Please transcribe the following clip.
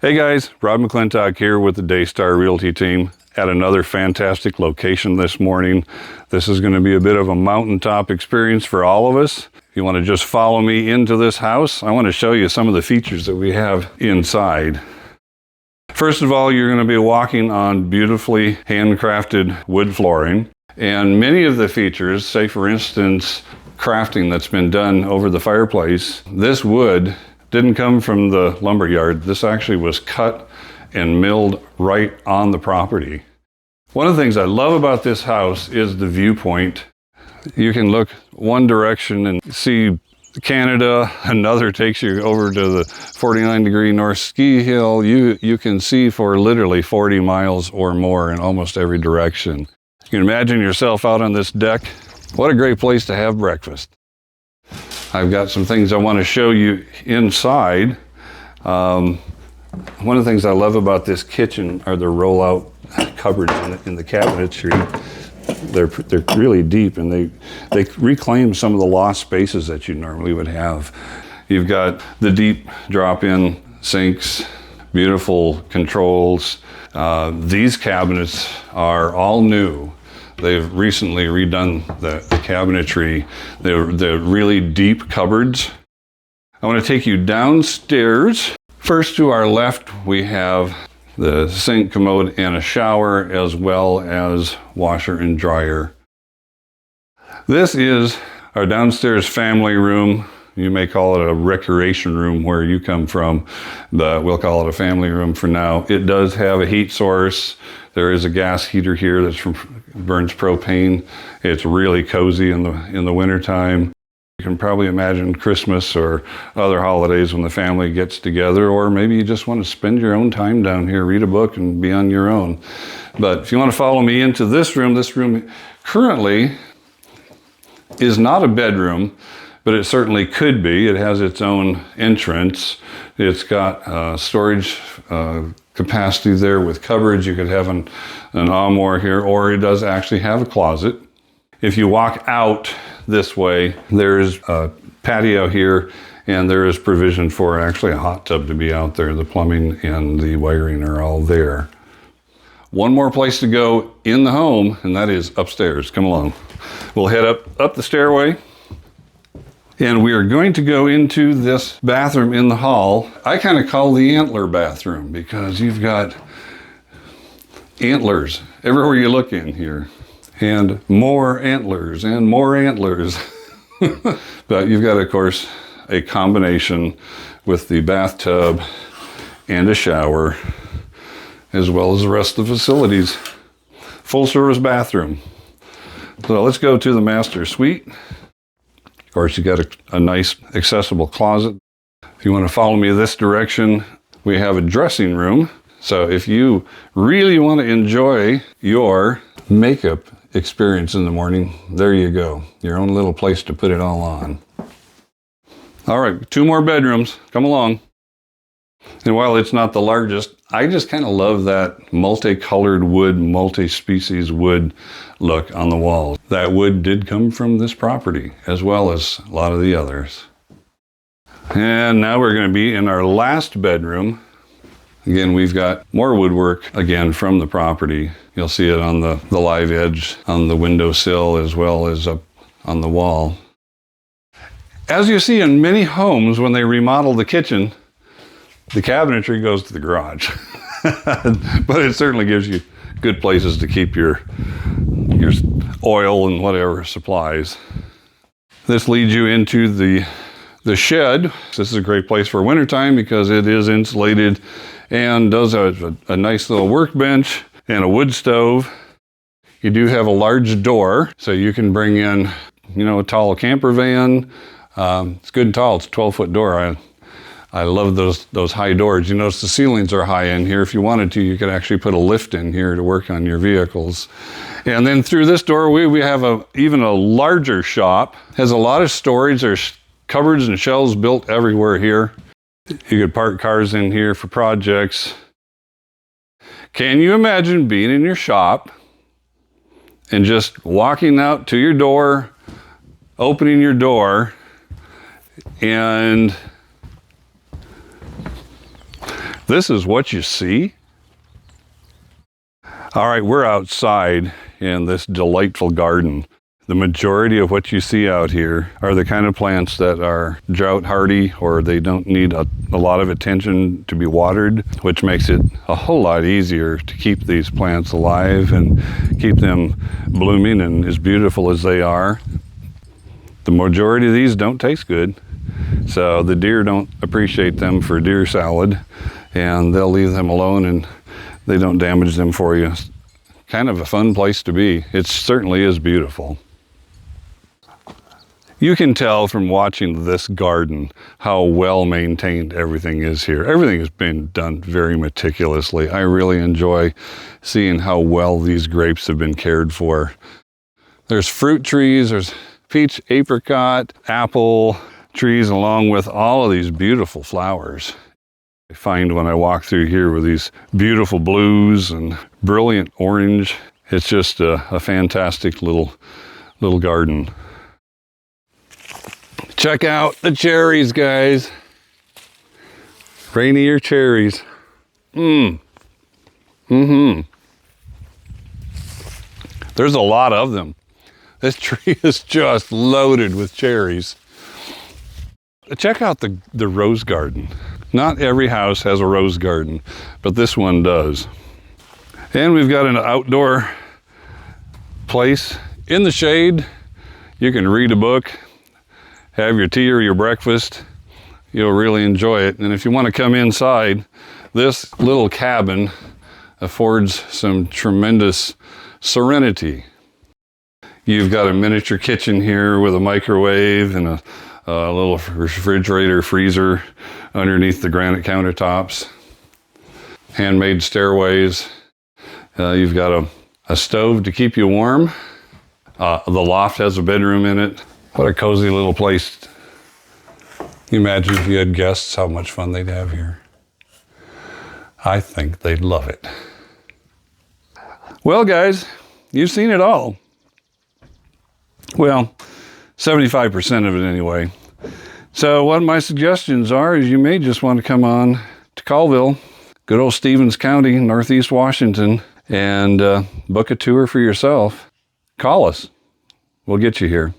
Hey guys, Rob McClintock here with the Daystar Realty team at another fantastic location this morning. This is going to be a bit of a mountaintop experience for all of us. If you want to just follow me into this house, I want to show you some of the features that we have inside. First of all, you're going to be walking on beautifully handcrafted wood flooring. And many of the features, say for instance, crafting that's been done over the fireplace, this wood didn't come from the lumber yard. This actually was cut and milled right on the property. One of the things I love about this house is the viewpoint. You can look one direction and see Canada, another takes you over to the 49-degree North Ski Hill. You can see for literally 40 miles or more in almost every direction. You can imagine yourself out on this deck. What a great place to have breakfast. I've got some things I want to show you inside. One of the things I love about this kitchen are the roll-out cupboards in the cabinetry. They're really deep, and they reclaim some of the lost spaces that you normally would have. You've got the deep drop-in sinks, beautiful controls. These cabinets are all new. They've recently redone the cabinetry. They're really deep cupboards. I want to take you downstairs. First, to our left, we have the sink, commode, and a shower, as well as washer and dryer. This is our downstairs family room. You may call it a recreation room where you come from, but we'll call it a family room for now. It does have a heat source. There is a gas heater here burns propane. It's really cozy in the wintertime. You can probably imagine Christmas or other holidays when the family gets together, or maybe you just want to spend your own time down here, read a book and be on your own. But if you want to follow me into this room currently is not a bedroom, but it certainly could be. It has its own entrance. It's got storage capacity there with cupboards. You could have an armoire here, or it does actually have a closet. If you walk out this way, there's a patio here, and there is provision for actually a hot tub to be out there. The plumbing and the wiring are all there. One more place to go in the home, and that is upstairs. Come along. We'll head up the stairway. And we are going to go into this bathroom in the hall. I kind of call the antler bathroom because you've got antlers everywhere you look in here. And more antlers and more antlers. But you've got, of course, a combination with the bathtub and a shower, as well as the rest of the facilities. Full service bathroom. So let's go to the master suite. Of course, you got a nice accessible closet. If you want to follow me this direction, we have a dressing room. So if you really want to enjoy your makeup experience in the morning, there you go. Your own little place to put it all on. All right, 2 more bedrooms. Come along. And while it's not the largest, I just kind of love that multicolored wood, multi-species wood look on the walls. That wood did come from this property, as well as a lot of the others. And now we're going to be in our last bedroom. Again, we've got more woodwork, again, from the property. You'll see it on the live edge, on the windowsill, as well as up on the wall. As you see in many homes, when they remodel the kitchen, the cabinetry goes to the garage. But it certainly gives you good places to keep your oil and whatever supplies. This leads you into the shed. This is a great place for wintertime because it is insulated and does a nice little workbench and a wood stove. You do have a large door, so you can bring in, a tall camper van. It's good and tall. It's a 12-foot door. I love those high doors. You notice the ceilings are high in here. If you wanted to, you could actually put a lift in here to work on your vehicles. And then through this doorway, we have even a larger shop. It has a lot of storage. There's cupboards and shelves built everywhere here. You could park cars in here for projects. Can you imagine being in your shop and just walking out to your door, opening your door, and This is what you see? All right, we're outside in this delightful garden. The majority of what you see out here are the kind of plants that are drought hardy, or they don't need a lot of attention to be watered, which makes it a whole lot easier to keep these plants alive and keep them blooming and as beautiful as they are. The majority of these don't taste good, so the deer don't appreciate them for deer salad, and they'll leave them alone and they don't damage them for you. Kind of a fun place to be. It certainly is beautiful. You can tell from watching this garden how well maintained everything is here. Everything has been done very meticulously. I really enjoy seeing how well these grapes have been cared for. There's fruit trees, there's peach, apricot, apple trees, along with all of these beautiful flowers. I find when I walk through here with these beautiful blues and brilliant orange, it's just a fantastic little garden. Check out the cherries, guys. Rainier cherries. There's a lot of them. This tree is just loaded with cherries. Check out the rose garden. Not every house has a rose garden, but this one does. And we've got an outdoor place in the shade. You can read a book, have your tea or your breakfast. You'll really enjoy it. And if you want to come inside, this little cabin affords some tremendous serenity. You've got a miniature kitchen here with a microwave and a little refrigerator, freezer underneath the granite countertops. Handmade stairways. You've got a stove to keep you warm. The loft has a bedroom in it. What a cozy little place. Can you imagine if you had guests, how much fun they'd have here? I think they'd love it. Well, guys, you've seen it all. Well, 75% of it anyway. So what my suggestions are is you may just want to come on to Colville, good old Stevens County, Northeast Washington, and book a tour for yourself. Call us. We'll get you here.